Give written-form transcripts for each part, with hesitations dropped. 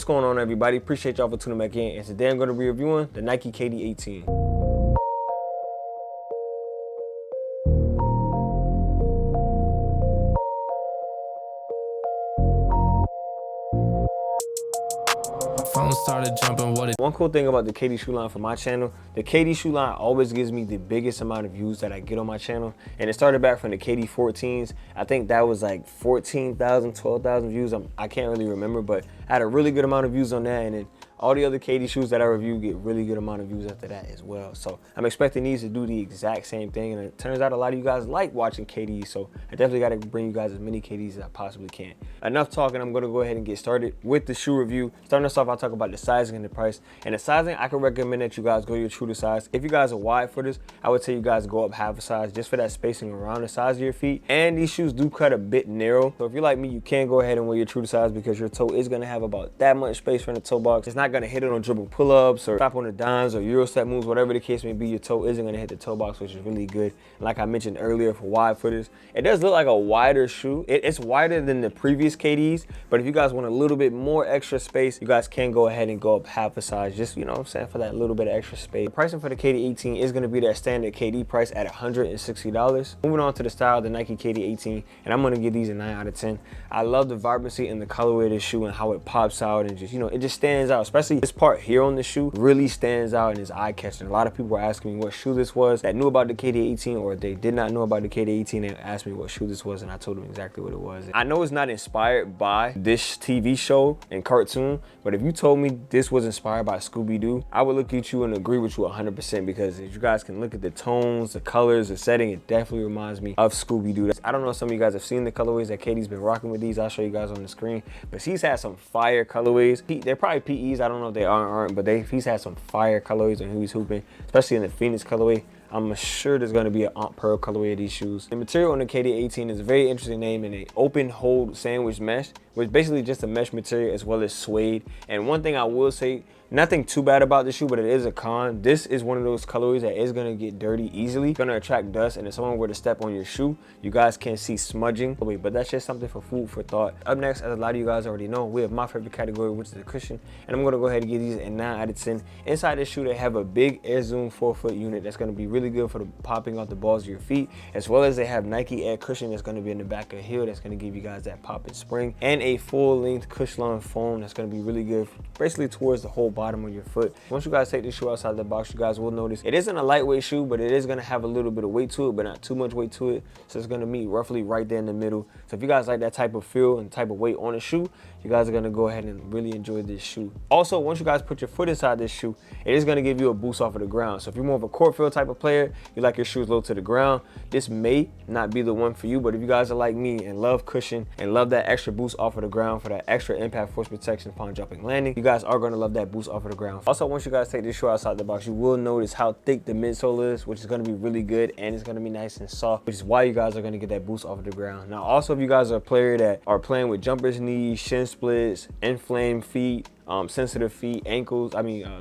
going on, everybody? Appreciate y'all for tuning back in. And today I'm going to be reviewing the Nike KD18. Phone started jumping. One cool thing about the KD shoe line for my channel, the KD shoe line always gives me the biggest amount of views that I get on my channel. And it started back from the KD14s. I think that was like 14,000, 12,000 views. I can't really remember, but I had a really good amount of views on that. And then all the other KD shoes that I review get really good amount of views after that as well. So I'm expecting these to do the exact same thing. And it turns out a lot of you guys like watching KD. So I definitely got to bring you guys as many KDs as I possibly can. Enough talking, I'm going to go ahead and get started with the shoe review. Starting us off, I'll talk about the sizing and the price. And the sizing, I can recommend that you guys go your true to size. If you guys are wide footers, I would say you guys go up half a size just for that spacing around the size of your feet. And these shoes do cut a bit narrow. So if you're like me, you can go ahead and wear your true to size because your toe is going to have about that much space from the toe box. It's not going to hit it on dribble pull-ups or stop on the dimes or Euro step moves, whatever the case may be. Your toe isn't going to hit the toe box, which is really good. And like I mentioned earlier, for wide footers, it does look like a wider shoe. It's wider than the previous KDs, but if you guys want a little bit more extra space, you guys can go ahead and go up half a size, just, you know what I'm saying, for that little bit of extra space. The pricing for the KD18 is going to be that standard KD price at $160. Moving on to the style, the Nike KD18, and I'm going to give these a 9 out of 10. I love the vibrancy and the colorway of this shoe and how it pops out and just, you know, it just stands out, especially this part here on the shoe really stands out and is eye-catching. A lot of people were asking me what shoe this was that knew about the KD18, or they did not know about the KD18 and asked me what shoe this was, and I told them exactly what it was. I know it's not inspired by this TV show and cartoon, but if you told me this was inspired by Scooby-Doo, I would look at you and agree with you 100%, because if you guys can look at the tones, the colors, the setting, it definitely reminds me of Scooby-Doo. I don't know if some of you guys have seen the colorways that KD's been rocking with these. I'll show you guys on the screen, but he's had some fire colorways. They're probably PEs, I don't know if they are or aren't, but he's had some fire colorways when he was hooping, especially in the Phoenix colorway. I'm sure there's going to be an Aunt Pearl colorway of these shoes. The material on the KD18 is a very interesting name, and an open hold sandwich mesh, which is basically just a mesh material as well as suede. And one thing I will say, nothing too bad about the shoe, but it is a con. This is one of those colorways that is going to get dirty easily. It's going to attract dust, and if someone were to step on your shoe, you guys can see smudging. But that's just something for food for thought. Up next, as a lot of you guys already know, we have my favorite category, which is the cushion, and I'm going to go ahead and give these a 9 out of 10. Inside this shoe, they have a big Air Zoom 4-foot unit that's going to be really good for the popping off the balls of your feet, as well as they have Nike Air cushion that's going to be in the back of the heel that's going to give you guys that pop and spring, and a full-length Cushlon foam that's going to be really good basically towards the whole bottom of your foot. Once you guys take this shoe outside the box, you guys will notice it isn't a lightweight shoe, but it is going to have a little bit of weight to it, but not too much weight to it. So it's going to meet roughly right there in the middle. So if you guys like that type of feel and type of weight on a shoe, you guys are going to go ahead and really enjoy this shoe. Also, once you guys put your foot inside this shoe, it is going to give you a boost off of the ground. So if you're more of a court feel type of player, you like your shoes low to the ground, this may not be the one for you. But if you guys are like me and love cushion and love that extra boost off of the ground for that extra impact force protection upon jumping landing, you guys are going to love that boost off of the ground. Also, once you guys take this shoe outside the box, you will notice how thick the midsole is, which is going to be really good, and it's going to be nice and soft, which is why you guys are going to get that boost off of the ground. Now, also, if you guys are a player that are playing with jumpers knees, shin splits, inflamed feet, sensitive feet, ankles,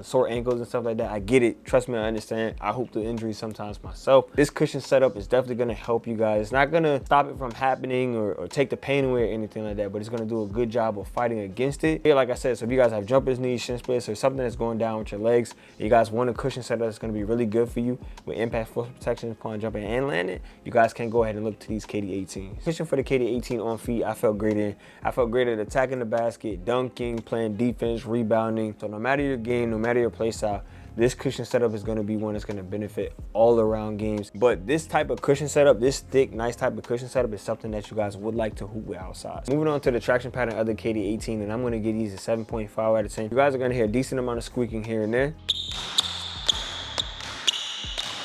sore ankles and stuff like that, I get it. Trust me, I understand. I hoop through injuries sometimes myself. This cushion setup is definitely going to help you guys. It's not going to stop it from happening or take the pain away or anything like that, but it's going to do a good job of fighting against it. Yeah, like I said, so if you guys have jumpers, knees, shin splits, or something that's going down with your legs, and you guys want a cushion setup that's going to be really good for you with impact force protection upon jumping and landing, you guys can go ahead and look to these KD18s. Cushion for the KD18 on feet, I felt great in. I felt great at attacking the basket, dunking, playing defense, rebounding. So no matter your game, no matter your play style, this cushion setup is going to be one that's going to benefit all around games. But this type of cushion setup, this thick, nice type of cushion setup, is something that you guys would like to hoop with outside. Moving on to the traction pattern of the KD18, and I'm going to give these a 7.5 out of 10. You guys are going to hear a decent amount of squeaking here and there.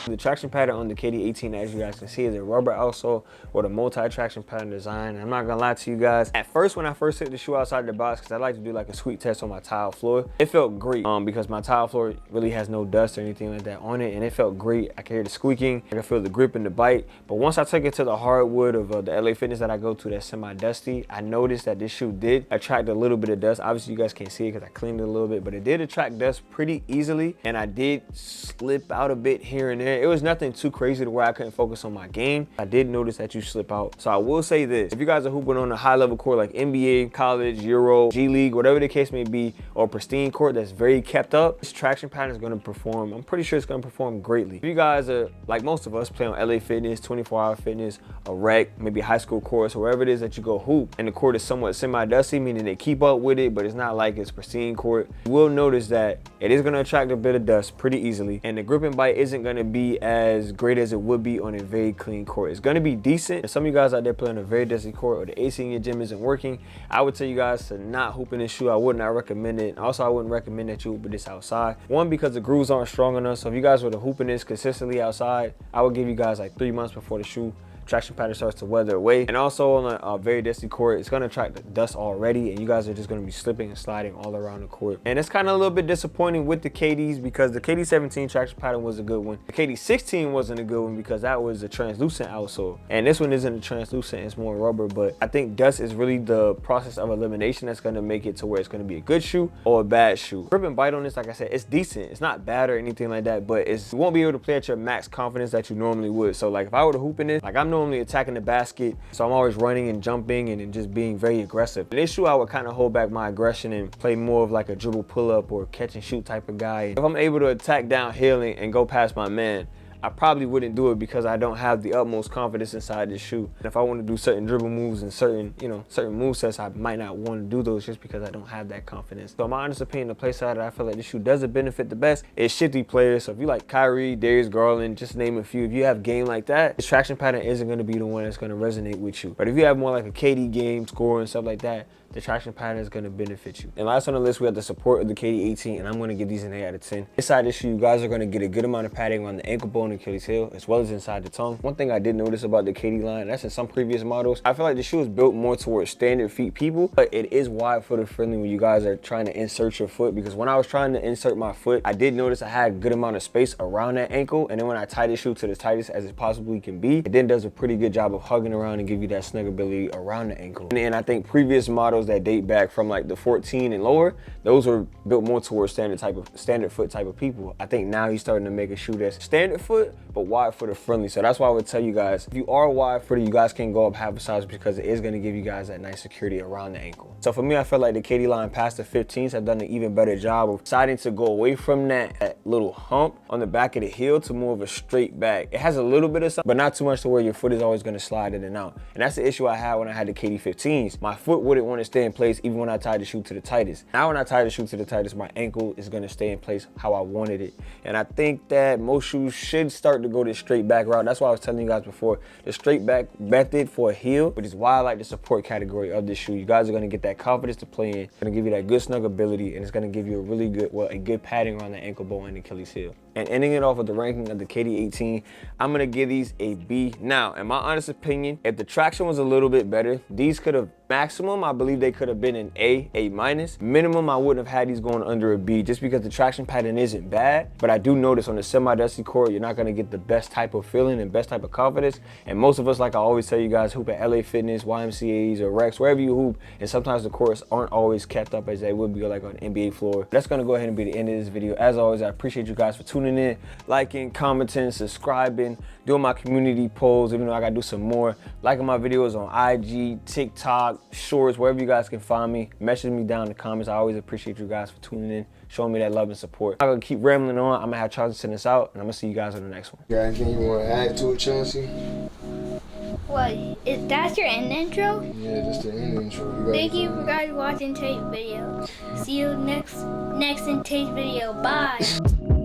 The traction pattern on the KD18, as you guys can see, is a rubber outsole with a multi-traction pattern design. And I'm not gonna lie to you guys, at first when I first took the shoe outside the box, because I like to do like a squeak test on my tile floor, it felt great because my tile floor really has no dust or anything like that on it, and it felt great. I could hear the squeaking, I could feel the grip and the bite. But once I took it to the hardwood of the LA Fitness that I go to that's semi-dusty, I noticed that this shoe did attract a little bit of dust. Obviously you guys can't see it because I cleaned it a little bit, but it did attract dust pretty easily, and I did slip out a bit here and there it was nothing too crazy to where I couldn't focus on my game. I did notice that you slip out. So I will say this, if you guys are hooping on a high level court like NBA, college, Euro, G League, whatever the case may be, or pristine court that's very kept up, this traction pattern is gonna perform. I'm pretty sure it's gonna perform greatly. If you guys are, like most of us, play on LA Fitness, 24-hour fitness, a rec, maybe high school course, or wherever it is that you go hoop, and the court is somewhat semi-dusty, meaning they keep up with it, but it's not like it's pristine court, you will notice that it is gonna attract a bit of dust pretty easily, and the grip and bite isn't gonna be as great as it would be on a very clean court. It's gonna be decent. If some of you guys out there playing a very dusty court or the AC in your gym isn't working, I would tell you guys to not hoop in this shoe. I would not recommend it. Also, I wouldn't recommend that you hoop this outside. One, because the grooves aren't strong enough. So if you guys were to hoop in this consistently outside, I would give you guys like 3 months before the shoe traction pattern starts to weather away. And also on a very dusty court, it's gonna attract the dust already, and you guys are just gonna be slipping and sliding all around the court. And it's kind of a little bit disappointing with the KDs, because the KD17 traction pattern was a good one. The KD16 wasn't a good one because that was a translucent outsole. And this one isn't a translucent, it's more rubber. But I think dust is really the process of elimination that's gonna make it to where it's gonna be a good shoe or a bad shoe. Grip and bite on this, like I said, it's decent. It's not bad or anything like that, but you won't be able to play at your max confidence that you normally would. So like if I were to hoop in this, like I'm normally attacking the basket, so I'm always running and jumping and just being very aggressive. In this shoe, I would kind of hold back my aggression and play more of like a dribble pull-up or catch and shoot type of guy. If I'm able to attack downhill and go past my man, I probably wouldn't do it because I don't have the utmost confidence inside this shoe. And if I want to do certain dribble moves and certain movesets, I might not want to do those just because I don't have that confidence. So in my honest opinion, the play side that I feel like this shoe doesn't benefit the best is shifty players. So if you like Kyrie, Darius Garland, just name a few, if you have game like that, this traction pattern isn't going to be the one that's going to resonate with you. But if you have more like a KD game, score and stuff like that, the traction pattern is going to benefit you. And last on the list, we have the support of the KD18, and I'm going to give these an 8 out of 10. Inside this shoe, you guys are going to get a good amount of padding around the ankle bone and Achilles heel, as well as inside the tongue. One thing I did notice about the KD line, that's in some previous models, I feel like the shoe is built more towards standard feet people, but it is wide footed friendly when you guys are trying to insert your foot, because when I was trying to insert my foot, I did notice I had a good amount of space around that ankle, and then when I tie the shoe to the tightest as it possibly can be, it then does a pretty good job of hugging around and give you that snuggability around the ankle. And I think previous models that date back from like the 14 and lower, those were built more towards standard foot type of people. I think now he's starting to make a shoe that's standard foot but wide footed friendly. So that's why I would tell you guys, if you are wide footed, you guys can go up half a size, because it is going to give you guys that nice security around the ankle. So for me, I feel like the KD line past the 15s have done an even better job of deciding to go away from that little hump on the back of the heel to more of a straight back. It has a little bit of something, but not too much to where your foot is always going to slide in and out. And that's the issue I had when I had the KD15s. My foot wouldn't want to stay in place even when I tied the shoe to the tightest. Now when I tie the shoe to the tightest, my ankle is going to stay in place how I wanted it. And I think that most shoes should start to go this straight back route. That's why I was telling you guys before, the straight back method for a heel, which is why I like the support category of this shoe. You guys are going to get that confidence to play in. It's going to give you that good snuggability, and it's going to give you a really good, a good padding around the ankle bone and Achilles heel. And ending it off with the ranking of the KD18, I'm going to give these a B. Now, in my honest opinion, if the traction was a little bit better, these could have, maximum, I believe they could have been an A minus. Minimum, I wouldn't have had these going under a B, just because the traction pattern isn't bad. But I do notice on the semi-dusty court, you're not going to get the best type of feeling and best type of confidence. And most of us, like I always tell you guys, hoop at LA Fitness, YMCAs, or Recs, wherever you hoop. And sometimes the courts aren't always kept up as they would be like on an NBA floor. That's going to go ahead and be the end of this video. As always, I appreciate you guys for tuning in, liking, commenting, subscribing, doing my community polls, even though I got to do some more. Liking my videos on IG, TikTok, Shorts, wherever you guys can find me. Message me down in the comments. I always appreciate you guys for tuning in, showing me that love and support. I'm going to keep rambling on. I'm going to have Chauncey send this out, and I'm going to see you guys on the next one. Got anything you want to add to it, Chauncey? What? That's your end intro? Yeah, just the end intro. Thank you for guys watching today's video. See you next in today's video. Bye.